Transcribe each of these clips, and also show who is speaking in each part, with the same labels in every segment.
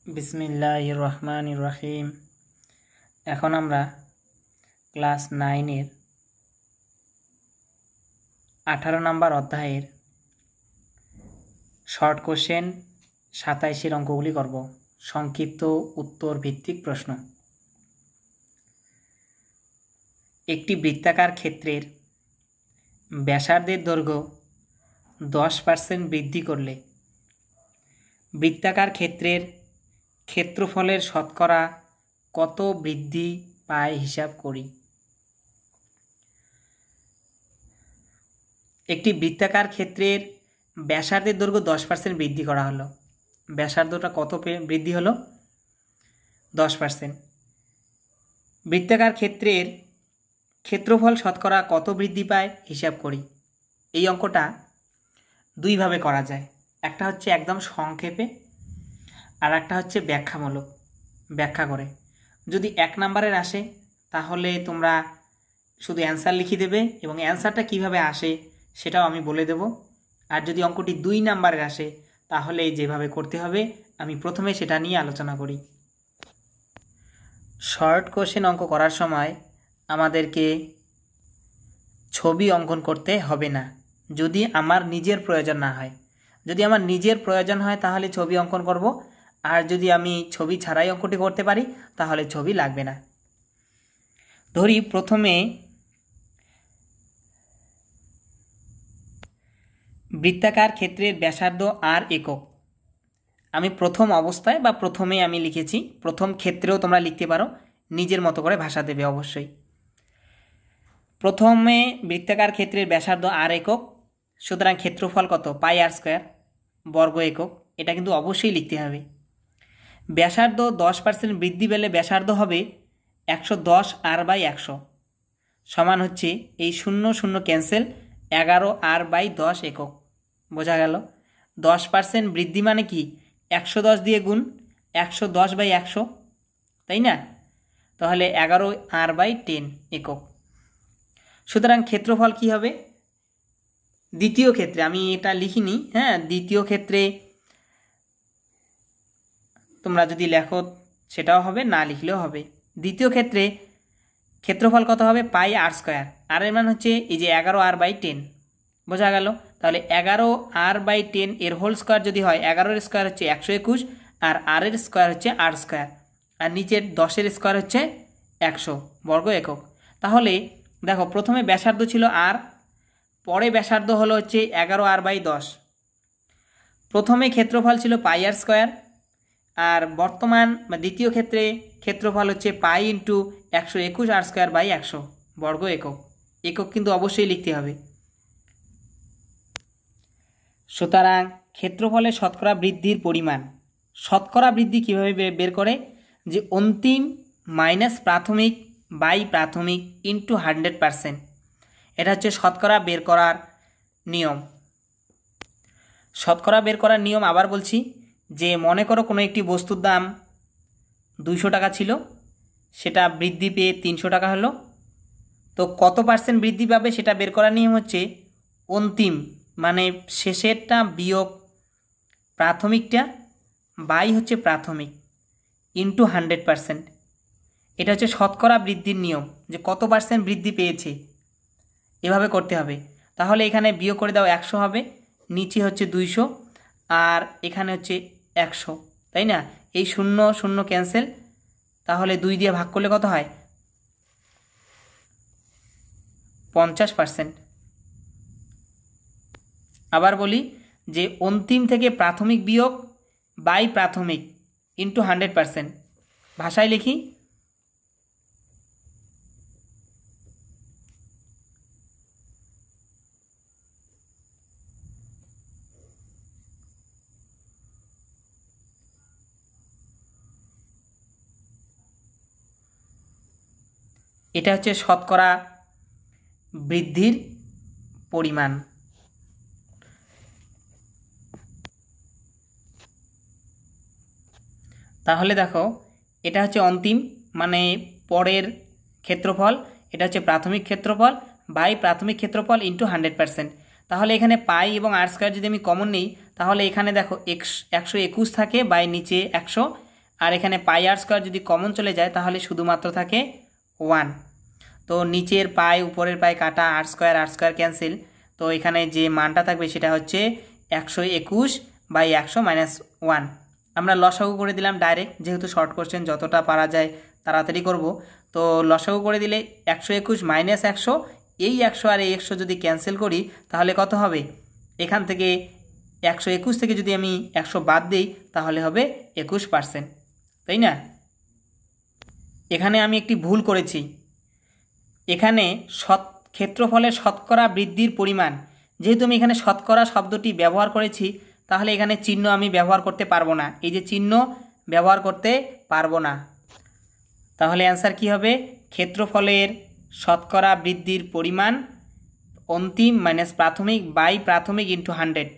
Speaker 1: বিসমিল্লাহির রহমানির রহিম। এখন আমরা ক্লাস 9-এর 18 নম্বর অধ্যায়ের শর্ট কোশ্চেন 27-এর অঙ্কগুলি করব। সংক্ষিপ্ত উত্তর ভিত্তিক প্রশ্ন। একটি বৃত্তাকার ক্ষেত্রের ব্যাসার্ধের দৈর্ঘ্য 10% বৃদ্ধি করলে বৃত্তাকার ক্ষেত্রের ক্ষেত্রফলের শতকরা কত বৃদ্ধি পায় হিসাব করি। একটি বৃত্তাকার ক্ষেত্রের ব্যাসার্ধের দৈর্ঘ্য 10% বৃদ্ধি করা হলো। ব্যাসার্ধটা কত বৃদ্ধি হলো? 10%। বৃত্তাকার ক্ষেত্রের ক্ষেত্রফল শতকরা কত বৃদ্ধি পায় হিসাব করি। এই অঙ্কটা দুইভাবে করা যায়। একটা হচ্ছে একদম সংক্ষেপে, আর একটা হচ্ছে ব্যাখ্যামূলক, ব্যাখ্যা করে। যদি 1 নম্বরের আসে তাহলে তোমরা শুধু অ্যান্সার লিখে দেবে এবং অ্যান্সারটা কিভাবে আসে সেটাও আমি বলে দেব। আর যদি অঙ্কটি 2 নম্বরের আসে তাহলে যেভাবে করতে হবে আমি প্রথমে সেটা নিয়ে আলোচনা করি। শর্ট কোশ্চেন অঙ্ক করার সময় আমাদেরকে ছবি অঙ্কন করতে হবে না, যদি আমার নিজের প্রয়োজন না হয়। যদি আমার নিজের প্রয়োজন হয় তাহলে ছবি অঙ্কন করব, আর যদি আমি ছবি ছাড়াই অঙ্কটি করতে পারি তাহলে ছবি লাগবে না। ধরি প্রথমে বৃত্তাকার ক্ষেত্রের ব্যাসার্ধ আর একক। আমি প্রথম অবস্থায় বা প্রথমে আমি লিখেছি, প্রথম ক্ষেত্রেও তোমরা লিখতে পারো, নিজের মতো করে ভাষা দেবে অবশ্যই। প্রথমে বৃত্তাকার ক্ষেত্রের ব্যাসার্ধ আর একক, সুতরাং ক্ষেত্রফল কত? পাই আর স্কোয়ার বর্গ একক। এটা কিন্তু অবশ্যই লিখতে হবে। ব্যাসার্ধ 10% বৃদ্ধি পেলে ব্যাসার্ধ হবে 110 r/100 সমান হচ্ছে এই 0 0 ক্যান্সেল 11 r/10 একক। বোঝা গেল? 10% বৃদ্ধি মানে কি? 110 দিয়ে গুণ 110/100, তাই না? তাহলে 11 r/10 একক। সুতরাং ক্ষেত্রফল কি হবে? দ্বিতীয় ক্ষেত্রে আমি এটা লিখিনি, দ্বিতীয় ক্ষেত্রে তোমরা যদি লেখো সেটাও হবে, না লিখলেও হবে। দ্বিতীয় ক্ষেত্রে ক্ষেত্রফল কত হবে? পাই আর স্কোয়ার। আর এর মান হচ্ছে এই যে 11 r/10। বোঝা গেল? তাহলে 11 r/10 এর হোল স্কোয়ার যদি হয়, 11 এর স্কোয়ার হচ্ছে 121, আর আর এর স্কোয়ার হচ্ছে আর স্কোয়ার, আর নিচের 10-এর স্কোয়ার হচ্ছে 100 বর্গ একক। তাহলে দেখো প্রথমে ব্যাসার্ধ ছিল আর, পরে ব্যাসার্ধ হলো হচ্ছে 11 r/10। প্রথমে ক্ষেত্রফল ছিল পাই আর স্কোয়ার, আর বর্তমান বা দ্বিতীয় ক্ষেত্রে ক্ষেত্রফল হচ্ছে পাই ইন্টু 121 r/100 বর্গ একক। একক কিন্তু অবশ্যই লিখতে হবে। সুতরাং ক্ষেত্রফলের শতকরা বৃদ্ধির পরিমাণ, শতকরা বৃদ্ধি কীভাবে বের করে? যে অন্তিম মাইনাস প্রাথমিক বাই প্রাথমিক ইন্টু 100%। এটা হচ্ছে শতকরা বের করার নিয়ম। শতকরা বের করার নিয়ম আবার বলছি, যে মনে করো কোনো একটি বস্তুর দাম 200 টাকা ছিল, সেটা বৃদ্ধি পেয়ে 300 টাকা হলো, তো কত পার্সেন্ট বৃদ্ধি পাবে সেটা বের করার নিয়ম হচ্ছে অন্তিম মানে শেষেরটা বিয়োগ প্রাথমিকটা বাই হচ্ছে প্রাথমিক ইন্টু 100%। এটা হচ্ছে শতকরা বৃদ্ধির নিয়ম, যে কত পার্সেন্ট বৃদ্ধি পেয়েছে, এভাবে করতে হবে। তাহলে এখানে বিয়োগ করে দাও 100 হবে, নিচে হচ্ছে 200, আর এখানে হচ্ছে 100, তাই না? এই 0 0 ক্যান্সেল, তাহলে 2 দিয়ে ভাগ করলে কত হয়? 50%। আবার বলি যে অন্তিম থেকে প্রাথমিক বিয়োগ বাই প্রাথমিক ইন্টু 100%। ভাষায় লিখি, এটা হচ্ছে শতকরা বৃদ্ধির পরিমাণ। তাহলে দেখো এটা হচ্ছে অন্তিম মানে পরের ক্ষেত্রফল, এটা হচ্ছে প্রাথমিক ক্ষেত্রফল বাই প্রাথমিক ক্ষেত্রফল ইন্টু 100%। তাহলে এখানে পাই এবং আর স্কোয়ার যদি আমি কমন নিই তাহলে এখানে দেখো 121 থাকে বাই নিচে 100, আর এখানে পাই আর স্কোয়ার যদি কমন চলে যায় তাহলে শুধুমাত্র থাকে 1। তো নিচের পাই উপরের পাই কাটা, আর স্কোয়ার ক্যান্সেল। তো এখানে যে মানটা থাকবে সেটা হচ্ছে 121/100 - 1। আমরা লসাগু করে দিলাম ডাইরেক্ট, যেহেতু শর্ট কোশ্চেন যতটা পারা যায় তাড়াতাড়ি করব। তো লসাগু করে দিলে 121 - 100, এই 100 আর এই 100 যদি ক্যান্সেল করি তাহলে কত হবে? এখান থেকে 121 থেকে যদি আমি 100 বাদ দিই তাহলে হবে 21%, তাই না? এখানে আমি একটি ভুল করেছি। এখানে ক্ষেত্রফলের শতকরা বৃদ্ধির পরিমাণ, যেহেতু আমি এখানে শতকরা শব্দটি ব্যবহার করেছি তাহলে এখানে চিহ্ন আমি ব্যবহার করতে পারবো না, এই যে চিহ্ন ব্যবহার করতে পারবো না। তাহলে অ্যান্সার কি হবে? ক্ষেত্রফলের শতকরা বৃদ্ধির পরিমাণ অন্তিম মাইনাস প্রাথমিক বাই প্রাথমিক ইন্টু 100,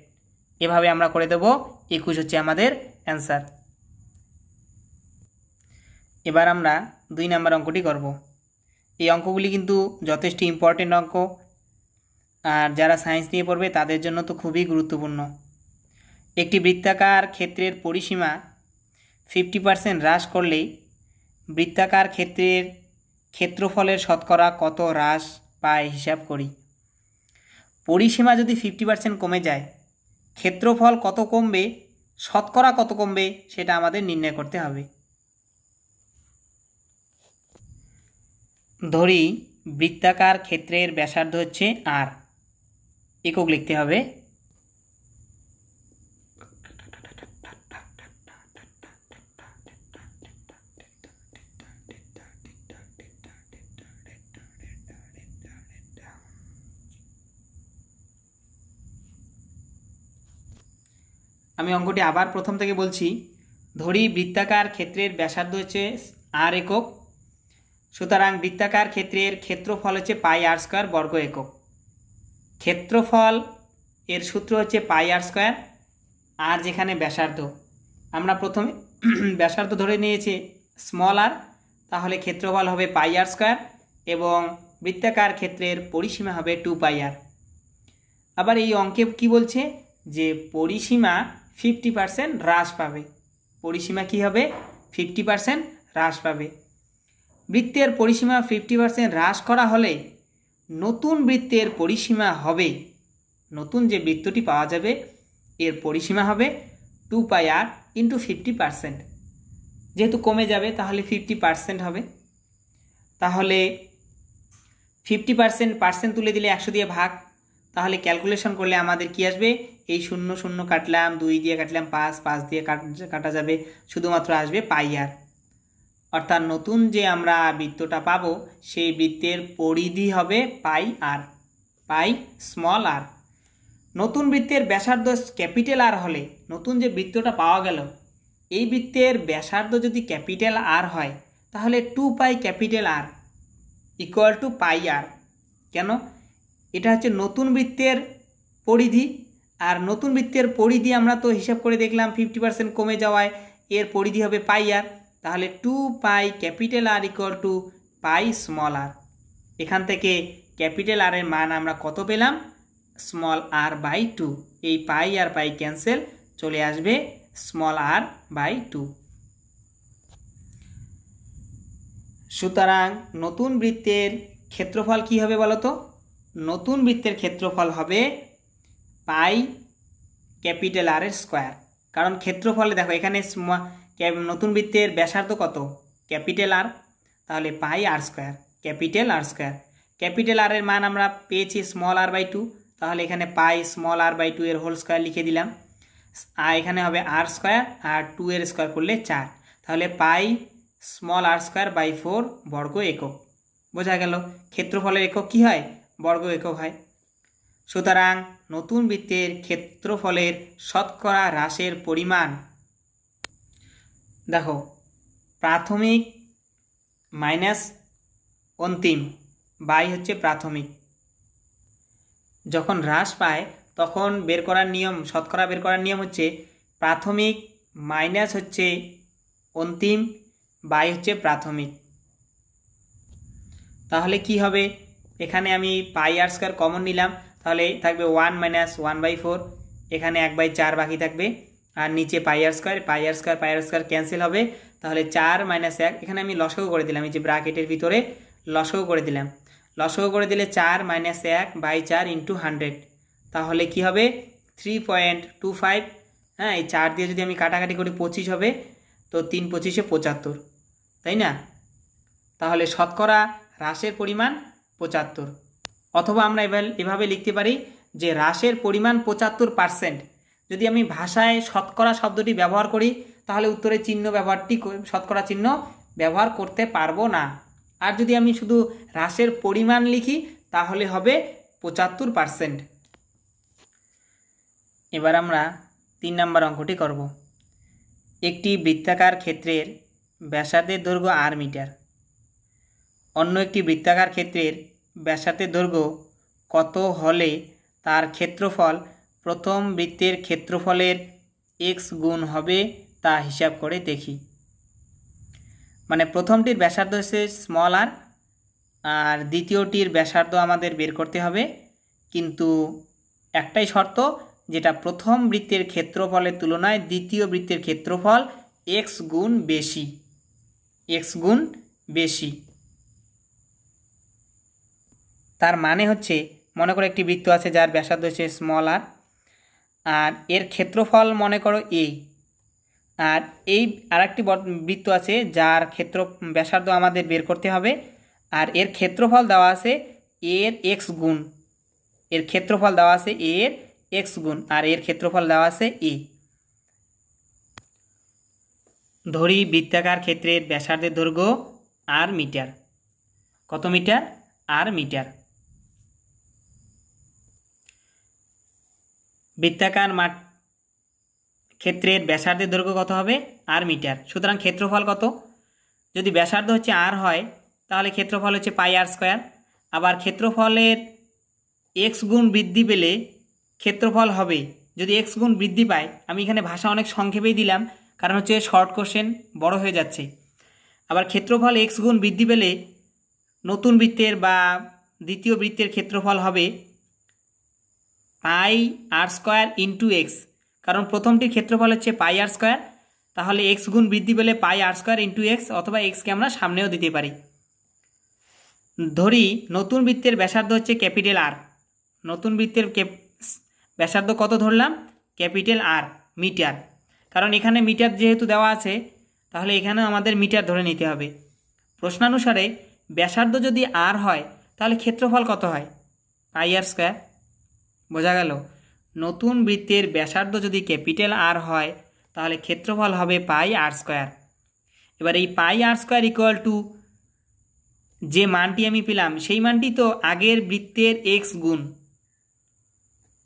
Speaker 1: এভাবে আমরা করে দেব। 21 হচ্ছে আমাদের অ্যান্সার। এবার আমরা 2 নম্বর অঙ্কটি করব। এই অঙ্কগুলি কিন্তু যথেষ্ট ইম্পর্টেন্ট অঙ্ক, আর যারা সায়েন্স নিয়ে পড়বে তাদের জন্য তো খুবই গুরুত্বপূর্ণ। একটি বৃত্তাকার ক্ষেত্রের পরিসীমা 50% হ্রাস করলে বৃত্তাকার ক্ষেত্রের ক্ষেত্রফলের শতকরা কত হ্রাস পায় হিসাব করি। পরিসীমা যদি 50% কমে যায় ক্ষেত্রফল কত কমবে, শতকরা কত কমবে সেটা আমাদের নির্ণয় করতে হবে। ধরি বৃত্তাকার ক্ষেত্রের ব্যাসার্ধ হচ্ছে আর, একক লিখতে হবে। আমি অঙ্কটি আবার প্রথম থেকে বলছি। ধরি বৃত্তাকার ক্ষেত্রের ব্যাসার্ধ হচ্ছে আর একক, সুতরাং বৃত্তাকার ক্ষেত্রের ক্ষেত্রফল হচ্ছে পাই আর স্কোয়ার বর্গ একক। ক্ষেত্রফল এর সূত্র হচ্ছে পাই আর স্কোয়ার, আর যেখানে ব্যাসার্ধ, আমরা প্রথমে ব্যাসার্ধ ধরে নিয়েছি স্মল আর, তাহলে ক্ষেত্রফল হবে পাই আর স্কোয়ার এবং বৃত্তাকার ক্ষেত্রের পরিসীমা হবে 2 পাই আর। আবার এই অঙ্কে কি বলছে যে পরিসীমা 50% হ্রাস পাবে। পরিসীমা কি হবে? 50% হ্রাস পাবে। বৃত্তের পরিসীমা 50% হ্রাস করা হলে নতুন বৃত্তের পরিসীমা হবে, নতুন যে বৃত্তটি পাওয়া যাবে এর পরিসীমা হবে 2 পাই আর ইন্টু 50%। যেহেতু কমে যাবে তাহলে 50% হবে। তাহলে 50% তুলে দিলে 100 দিয়ে ভাগ, তাহলে ক্যালকুলেশন করলে আমাদের কি আসবে? এই 0 0 কাটলাম, 2 দিয়ে কাটলাম 5, 5 দিয়ে কাটা যাবে, শুধুমাত্র আসবে পাই আর। অর্থাৎ নতুন যে আমরা বৃত্তটা পাবো সেই বৃত্তের পরিধি হবে পাই আর, পাই স্মল আর। নতুন বৃত্তের ব্যাসার্ধ ক্যাপিটাল আর হলে, নতুন যে বৃত্তটা পাওয়া গেল এই বৃত্তের ব্যাসার্ধ যদি ক্যাপিটাল আর হয় তাহলে 2 pi capital R equal to pi R. কেন? এটা হচ্ছে নতুন বৃত্তের পরিধি, আর নতুন বৃত্তের পরিধি আমরা তো হিসাব করে দেখলাম 50% কমে যাওয়ায় এর পরিধি হবে পাই আর, তাহলে 2 pi capital R equal to pi small R. এখান থেকে ক্যাপিটাল আর এর মান আমরা কত পেলাম? Small R by 2। এই পাই আর পাই ক্যান্সেল, চলে আসবে স্মল আর বাই 2। সুতরাং নতুন বৃত্তের ক্ষেত্রফল কি হবে বলো তো? নতুন বৃত্তের ক্ষেত্রফল হবে পাই ক্যাপিটাল আর এর স্কোয়ার। কারণ ক্ষেত্রফলে দেখো এখানে নতুন বৃত্তের ব্যাসার্ধ কত? ক্যাপিটাল আর, তাহলে pi R square capital R square. Capital R এর মান আমরা পেয়েছি স্মল আর বাই 2, তাহলে এখানে পাই স্মল আর বাই 2 এর হোল স্কোয়ার লিখে দিলাম। আর এখানে হবে আর স্কোয়ার, আর 2 এর স্কোয়ার করলে 4, তাহলে pi small r square by 4 বর্গ একক। বোঝা গেল ক্ষেত্রফলের একক কি হয়? বর্গ একক হয়। সুতরাং নতুন বৃত্তের ক্ষেত্রফলের শতকরা হ্রাসের পরিমাণ, দেখো প্রাথমিক মাইনাস অন্তিম বাই হচ্ছে প্রাথমিক। যখন হ্রাস পায় তখন বের করার নিয়ম, শতকরা বের করার নিয়ম হচ্ছে প্রাথমিক মাইনাস হচ্ছে অন্তিম বাই হচ্ছে প্রাথমিক। তাহলে কি হবে? এখানে আমি পাই আর স্কোয়ার কমন নিলাম, তাহলে থাকবে 1 - 1/4, এখানে 1/4 বাকি থাকবে, আর নিচে পাই আর স্কোয়ার ক্যান্সেল হবে, তাহলে 4 - 1, এখানে আমি লসাগু করে দিলাম, এই যে ব্র্যাকেটের ভিতরে লসাগু করে দিলাম। লসাগু করে দিলে 4 - 1/4 × 100, তাহলে কি হবে 3.25। হ্যাঁ, এই 4 দিয়ে যদি আমি কাটাকাটি করি 25 হবে, তো 3 × 25 = 75, তাই না? তাহলে শতকরা হ্রাসের পরিমাণ 75। অথবা আমরা এভাবে লিখতে পারি যে হ্রাসের পরিমাণ 75%। যদি আমি ভাষায় শতকরা শব্দটি ব্যবহার করি তাহলে উত্তরের শতকরা চিহ্ন ব্যবহার করতে পারবো না। আর যদি আমি শুধু হ্রাসের পরিমাণ লিখি তাহলে হবে 75%। এবার আমরা 3 নম্বর অঙ্কটি করব। একটি বৃত্তাকার ক্ষেত্রের ব্যাসার্ধের দৈর্ঘ্য r মিটার, অন্য একটি বৃত্তাকার ক্ষেত্রের ব্যাসার্ধের দৈর্ঘ্য কত হলে তার ক্ষেত্রফল প্রথম বৃত্তের ক্ষেত্রফলের x গুণ হবে তা হিসাব করে দেখি। মানে প্রথমটির ব্যাসার্ধ হচ্ছে r আর দ্বিতীয়টির ব্যাসার্ধ আমাদের বের করতে হবে, কিন্তু একটাই শর্ত, যেটা প্রথম বৃত্তের ক্ষেত্রফলের তুলনায় দ্বিতীয় বৃত্তের ক্ষেত্রফল x গুণ বেশি। তার মানে হচ্ছে, মনে করো একটি বৃত্ত আছে যার ব্যাসার্ধ হচ্ছে r, আর এর ক্ষেত্রফল মনে করো a, আর এই আরেকটি বৃত্ত আছে যার ব্যাসার্ধ আমাদের বের করতে হবে, আর এর ক্ষেত্রফল দেওয়া আছে এর x গুণ, এর ক্ষেত্রফল দেওয়া আছে এর x গুণ, আর এর ক্ষেত্রফল দেওয়া আছে a। ধরি বৃত্তাকার ক্ষেত্রের ব্যাসার্ধের দৈর্ঘ্য r মিটার। কত মিটার? r metre. বৃত্তাকার ক্ষেত্রের ব্যাসার্ধের দৈর্ঘ্য কত হবে? r metre. সুতরাং ক্ষেত্রফল কত? যদি ব্যাসার্ধ হচ্ছে r হয় তাহলে ক্ষেত্রফল হচ্ছে পাই r স্কোয়ার। আবার ক্ষেত্রফলের x গুণ বৃদ্ধি পেলে ক্ষেত্রফল হবে, যদি x গুণ বৃদ্ধি পায়, আমি এখানে ভাষা অনেক সংক্ষেপেই দিলাম কারণ হচ্ছে শর্ট কোশ্চেন, বড় হয়ে যাচ্ছে। আবার ক্ষেত্রফল x গুণ বৃদ্ধি পেলে নতুন বৃত্তের বা দ্বিতীয় বৃত্তের ক্ষেত্রফল হবে পাই r স্কোয়ার ইন্টু এক্স, কারণ প্রথমটির ক্ষেত্রফল হচ্ছে পাই r স্কোয়ার, তাহলে x গুণ বৃদ্ধি পেলে পাই r স্কোয়ার ইন্টু এক্স, অথবা এক্সকে আমরা সামনেও দিতে পারি। ধরি নতুন বৃত্তের ব্যাসার্ধ হচ্ছে ক্যাপিটাল R, নতুন বৃত্তের ব্যাসার্ধ কত ধরলাম? ক্যাপিটাল R মিটার, কারণ এখানে মিটার যেহেতু দেওয়া আছে তাহলে এখানে আমাদের মিটার ধরে নিতে হবে। প্রশ্নানুসারে ব্যাসার্ধ যদি r হয় তাহলে ক্ষেত্রফল কত হয়? পাই r স্কোয়ার। বোঝা গেল? নতুন বৃত্তের ব্যাসার্ধ যদি ক্যাপিটাল R হয় তাহলে ক্ষেত্রফল হবে পাই r স্কোয়ার। এবার এই পাই r স্কোয়ার ইকুয়াল টু যে মানটি আমি পেলাম সেই মানটি তো আগের বৃত্তের x গুণ।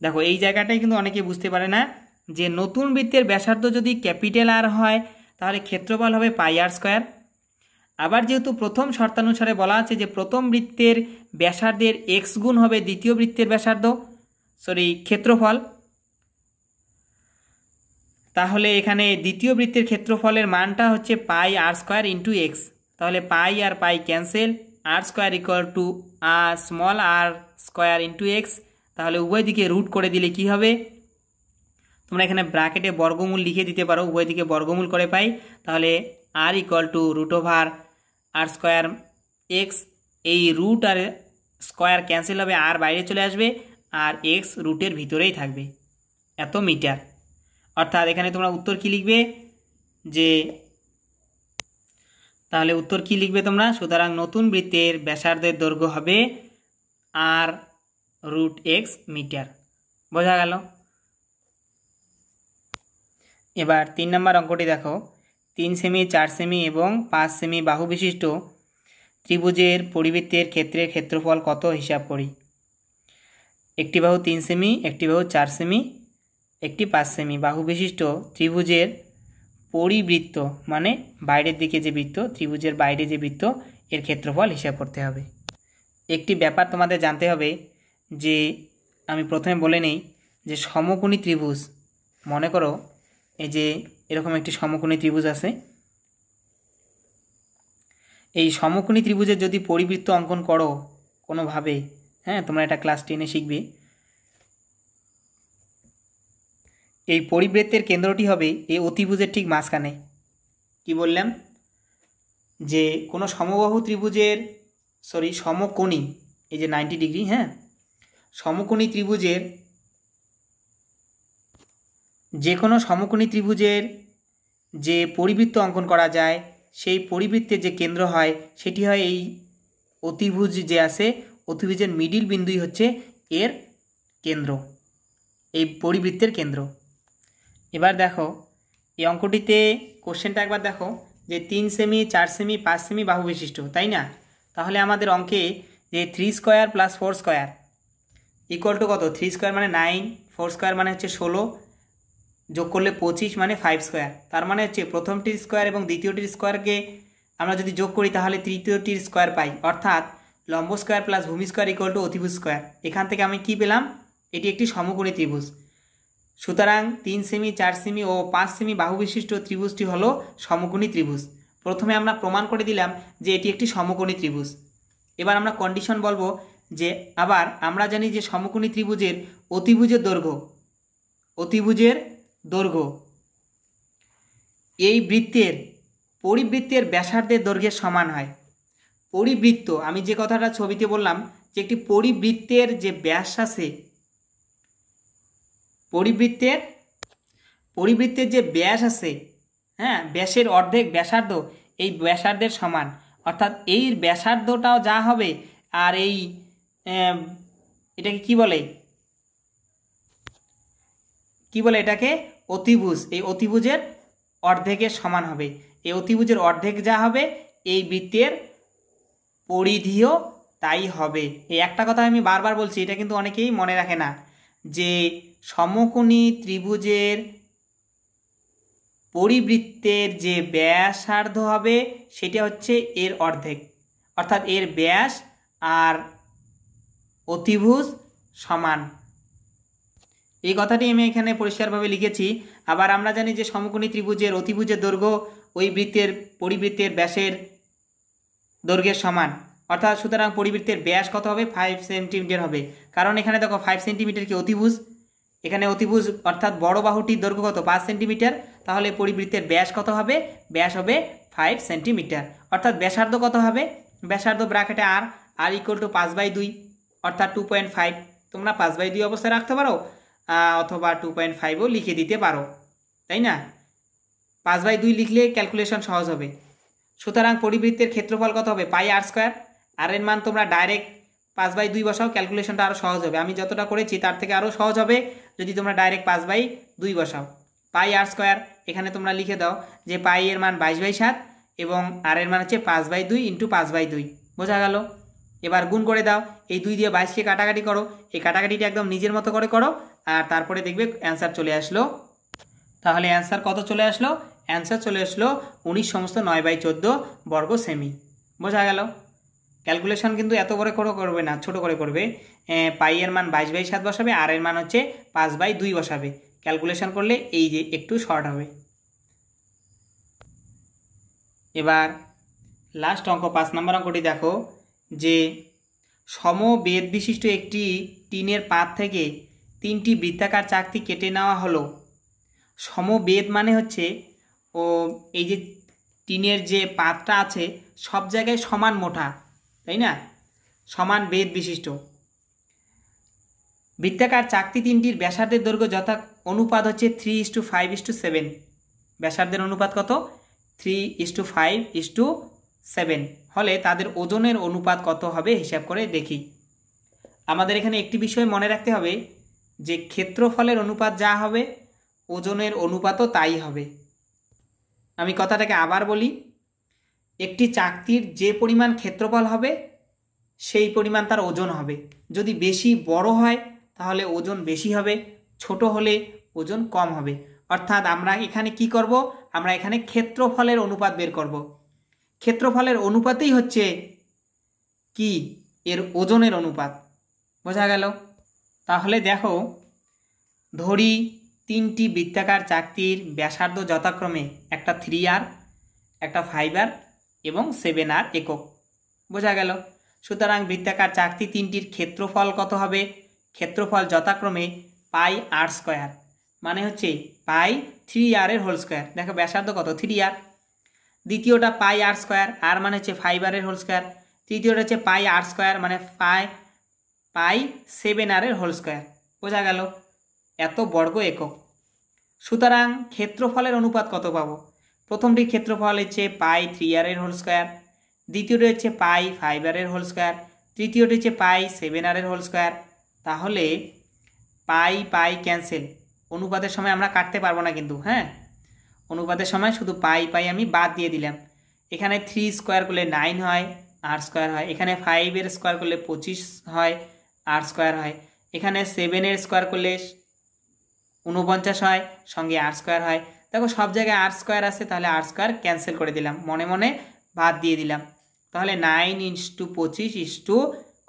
Speaker 1: দেখো এই জায়গাটাই কিন্তু অনেকে বুঝতে পারে না যে নতুন বৃত্তের ব্যাসার্ধ যদি ক্যাপিটাল R হয় তাহলে ক্ষেত্রফল হবে পাই r স্কোয়ার। আবার যেহেতু প্রথম শর্তানুসারে বলা আছে যে প্রথম বৃত্তের ব্যাসার্ধের x গুণ হবে দ্বিতীয় বৃত্তের ব্যাসার্ধ, ক্ষেত্রফল, তাহলে এখানে দ্বিতীয় বৃত্তের ক্ষেত্রফলের মানটা হচ্ছে pi r square into X. তাহলে পাই আর pi cancel, r square equal to r square into X. তাহলে উভয় দিকে রুট করে দিলে কি হবে? তোমরা এখানে ব্র্যাকেটে বর্গমূল লিখে দিতে পারো, উভয় দিকে বর্গমূল করে পাই, তাহলে r equal to √r square x. এই রুট আর স্কোয়ার ক্যান্সেল হবে, আর বাইরে চলে আসবে, আর এক্স রুটের ভিতরেই থাকবে, এত মিটার। অর্থাৎ এখানে তোমরা উত্তর কি লিখবে? তাহলে উত্তর কি লিখবে তোমরা? সুতরাং নতুন বৃত্তের ব্যাসার্ধের দৈর্ঘ্য হবে r√x মিটার। বোঝা গেল? এবার 3 নম্বর অঙ্কটি দেখো। 3 সেমি, 4 সেমি এবং 5 সেমি বাহু বিশিষ্ট ত্রিভুজের পরিবৃত্তের ক্ষেত্রের ক্ষেত্রফল কত হিসাব করি। একটি বাহু 3 সেমি, একটি বাহু 4 সেমি, একটি 5 সেমি বাহু বিশিষ্ট ত্রিভুজের পরিবৃত্ত, মানে বাইরের দিকে যে বৃত্ত, ত্রিভুজের বাইরে যে বৃত্ত, এর ক্ষেত্রফল হিসাব করতে হবে। একটি ব্যাপার তোমাদের জানতে হবে যে আমি প্রথমে বলে নেই যে সমকোণী ত্রিভুজ, মনে করো এই যে এরকম একটি সমকোণী ত্রিভুজ আছে, এই সমকোণী ত্রিভুজের যদি পরিবৃত্ত অঙ্কন করো কোনোভাবে, হ্যাঁ তোমরা এটা ক্লাস 10-এ শিখবে, এই পরিবৃত্তের কেন্দ্রটি হবে এই অতিভুজের ঠিক মাঝখানে। কি বললাম, যে কোনো সমবাহু ত্রিভুজের সমকোণী, এই যে 90 ডিগ্রি, হ্যাঁ, সমকোণী ত্রিভুজের, যে কোনো সমকোণী ত্রিভুজের যে পরিবৃত্ত অঙ্কন করা যায় সেই পরিবৃত্তের যে কেন্দ্র হয় সেটি হয় এই অতিভুজ যে আছে, অতিভুজের মিডিল বিন্দুই হচ্ছে এর কেন্দ্র, এই পরিবৃত্তের কেন্দ্র। এবার দেখো এই অঙ্কটিতে কোশ্চেনটা একবার দেখো, যে 3 সেমি 4 সেমি 5 সেমি বাহু বিশিষ্ট, তাই না? তাহলে আমাদের অঙ্কে যে 3 square plus 4 square equal two কত? 3 স্কোয়ার মানে 9, 4 স্কোয়ার মানে হচ্ছে 16, যোগ করলে 25 মানে 5 স্কোয়ার। তার মানে হচ্ছে প্রথমটির স্কোয়ার এবং দ্বিতীয়টির স্কোয়ারকে আমরা যদি যোগ করি তাহলে তৃতীয়টির স্কোয়ার পাই, অর্থাৎ লম্ব স্কোয়ার প্লাস ভূমি স্কোয়ার ইকুয়াল টু অতিভুজ স্কোয়ার। এখান থেকে আমি কি পেলাম? এটি একটি সমকোণী ত্রিভুজ। সুতরাং 3 সেমি 4 সেমি ও 5 সেমি বাহু বিশিষ্ট ত্রিভুজটি হলো সমকোণী ত্রিভুজ। প্রথমে আমরা প্রমাণ করে দিলাম যে এটি একটি সমকোণী ত্রিভুজ। এবার আমরা কন্ডিশন বলবো যে, আবার আমরা জানি যে সমকোণী ত্রিভুজের অতিভুজের দৈর্ঘ্য এই বৃত্তের পরিবৃত্তের ব্যাসার্ধের দৈর্ঘ্যের সমান হয়। পরিবৃত্ত, আমি যে কথাটা ছবিতে বললাম যে একটি পরিবৃত্তের যে ব্যাস আছে, পরিবৃত্তের যে ব্যাস আছে, হ্যাঁ, ব্যাসের অর্ধেক ব্যাসার্ধ এই ব্যাসার্ধের সমান, অর্থাৎ এই ব্যাসার্ধটাও যা হবে আর এই এটাকে কি বলে এটাকে অতিভুজ, এই অতিভুজের অর্ধেকের সমান হবে। এই অতিভুজের অর্ধেক যা হবে এই বৃত্তের পরিধিও তাই হবে। এই একটা কথা আমি বারবার বলছি, এটা কিন্তু অনেকেই মনে রাখে না, যে সমকোণী ত্রিভুজের পরিবৃত্তের যে ব্যাসার্ধ হবে সেটা হচ্ছে এর অর্ধেক, অর্থাৎ এর ব্যাস আর অতিভুজ সমান। এই কথাটি আমি এখানে পরিষ্কারভাবে লিখেছি। আবার আমরা জানি যে সমকোণী ত্রিভুজের অতিভুজের দৈর্ঘ্য ওই পরিবৃত্তের ব্যাসের দৈর্ঘ্যের সমান, অর্থাৎ সুতরাং পরিবৃত্তের ব্যাস কত হবে? 5 সেন্টিমিটার হবে। কারণ এখানে দেখো 5 সেন্টিমিটার কি অতিভুজ, এখানে অতিভুজ, অর্থাৎ বড় বাহুটির দৈর্ঘ্য কত? 5 সেন্টিমিটার। তাহলে পরিবৃত্তের ব্যাস কত হবে? ব্যাস হবে 5 সেন্টিমিটার। অর্থাৎ ব্যাসার্ধ কত হবে? ব্যাসার্ধ ব্র্যাকেটে আর ইকুয়াল টু 5/2, অর্থাৎ 2.5। তোমরা 5/2 অবস্থায় রাখতে পারো, অথবা 2.5ও লিখে দিতে পারো, তাই না? 5/2 লিখলে ক্যালকুলেশন সহজ হবে। সুতরাং পরিবৃত্তের ক্ষেত্রফল কত হবে? পাই আর স্কোয়ার। আর এর মান তোমরা ডাইরেক্ট 5/2 বসাও, ক্যালকুলেশনটা আরও সহজ হবে। আমি যতটা করেছি তার থেকে আরও সহজ হবে যদি তোমরা ডাইরেক্ট 5/2 বসাও। পাই আর স্কোয়ার এখানে তোমরা লিখে দাও যে পাই এর মান 22/7 এবং আর এর মান হচ্ছে 5/2 ইন্টু 5/2, বোঝা গেল? এবার গুণ করে দাও, এই 2 দিয়ে 22কে কাটাকাটি করো, এই কাটাকাটিটা একদম নিজের মতো করে করো, আর তারপরে দেখবে অ্যান্সার চলে আসলো। তাহলে অ্যান্সার কত চলে আসলো? অ্যান্সার চলে আসলো 19 সমস্ত 9/14 বর্গ সেমি। বোঝা গেল? ক্যালকুলেশন কিন্তু এত বড় করে করবে না, ছোট করে করবে। পাই এর মান 22/7 বসাবে, আর এর মান হচ্ছে 5/2 বসাবে। ক্যালকুলেশন করলে এই যে একটু শর্ট হবে। এবার লাস্ট অঙ্ক 5 নম্বর অঙ্কটি দেখো, যে সমবেদ বিশিষ্ট একটি টিনের পাত থেকে 3টি বৃত্তাকার চাকতি কেটে নেওয়া হলো। সমবেদ মানে হচ্ছে এই যে টিনের যে পাতটা আছে সব জায়গায় সমান মোটা, তাই না? সমান বেদ বিশিষ্ট বৃত্তাকার চাকতি 3টির ব্যাসার্ধের দৈর্ঘ্য যথা অনুপাত হচ্ছে 3:5:7। ব্যাসার্ধের অনুপাত কত? 3:5:7 হলে তাদের ওজনের অনুপাত কত হবে হিসাব করে দেখি। আমাদের এখানে একটি বিষয় মনে রাখতে হবে, যে ক্ষেত্রফলের অনুপাত যা হবে ওজনের অনুপাতও তাই হবে। আমি কথাটাকে আবার বলি, একটি চাকতির যে পরিমাণ ক্ষেত্রফল হবে সেই পরিমাণ তার ওজন হবে। যদি বেশি বড় হয় তাহলে ওজন বেশি হবে, ছোট হলে ওজন কম হবে। অর্থাৎ আমরা এখানে কি করব? আমরা এখানে ক্ষেত্রফলের অনুপাত বের করব। ক্ষেত্রফলের অনুপাতেই হচ্ছে কি? এর ওজনের অনুপাত। বোঝা গেল? তাহলে দেখো, ধরি 3টি বৃত্তাকার চাকতির ব্যাসার্ধ যথাক্রমে একটা 3R, একটা 5R এবং 7R একক। বোঝা গেল? সুতরাং বৃত্তাকার চাকতি 3টির ক্ষেত্রফল কত হবে? ক্ষেত্রফল যথাক্রমে পাই আর স্কোয়ার মানে হচ্ছে পাই 3r এর হোল স্কোয়ার। দেখো ব্যাসার্ধ কত 3r। দ্বিতীয়টা পাই r স্কোয়ার, আর মানে হচ্ছে 5r এর হোল স্কোয়ার। তৃতীয়টা হচ্ছে পাই r স্কোয়ার মানে পাই 7r এর হোল স্কোয়ার। বোঝা গেল? এত বর্গ একক। সুতরাং ক্ষেত্রফলের অনুপাত কত পাবো? প্রথমটি ক্ষেত্রফল হচ্ছে পাই 3r এর হোল স্কোয়ার, দ্বিতীয়টি হচ্ছে পাই 5r এর হোল স্কোয়ার, তৃতীয়টি হচ্ছে পাই 7r এর হোল স্কোয়ার। তাহলে পাই পাই ক্যান্সেল, অনুপাতের সময় আমরা কাটতে পারবো না কিন্তু, হ্যাঁ। অনুপাতের সময় শুধু পাই পাই আমি বাদ দিয়ে দিলাম। এখানে 3 স্কোয়ার করলে 9 হয়, r স্কোয়ার হয়। এখানে 5 এর স্কোয়ার করলে 25 হয়, r স্কোয়ার হয়। এখানে 7 এর স্কোয়ার করলে 49 হয়, সঙ্গে r স্কোয়ার হয়। দেখো সব জায়গায় r স্কোয়ার আছে, তাহলে r স্কোয়ার ক্যান্সেল করে দিলাম, মনে মনে বাদ দিয়ে দিলাম। তাহলে 9 × 25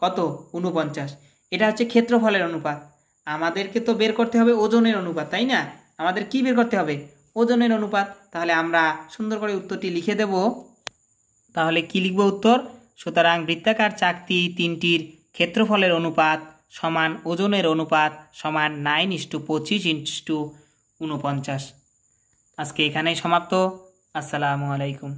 Speaker 1: কত 49। এটা হচ্ছে ক্ষেত্রফলের অনুপাত। আমাদেরকে তো বের করতে হবে ওজনের অনুপাত, তাই না? আমাদের কি বের করতে হবে? ওজনের অনুপাত। তাহলে আমরা সুন্দর করে উত্তরটি লিখে দেব। তাহলে কি লিখব উত্তর? সুতরাং বৃত্তাকার চাকতি তিনটির ক্ষেত্রফলের অনুপাত সমান ওজনের অনুপাত সমান 9:25:49। আজকে এখানেই সমাপ্ত। আসসালামু আলাইকুম।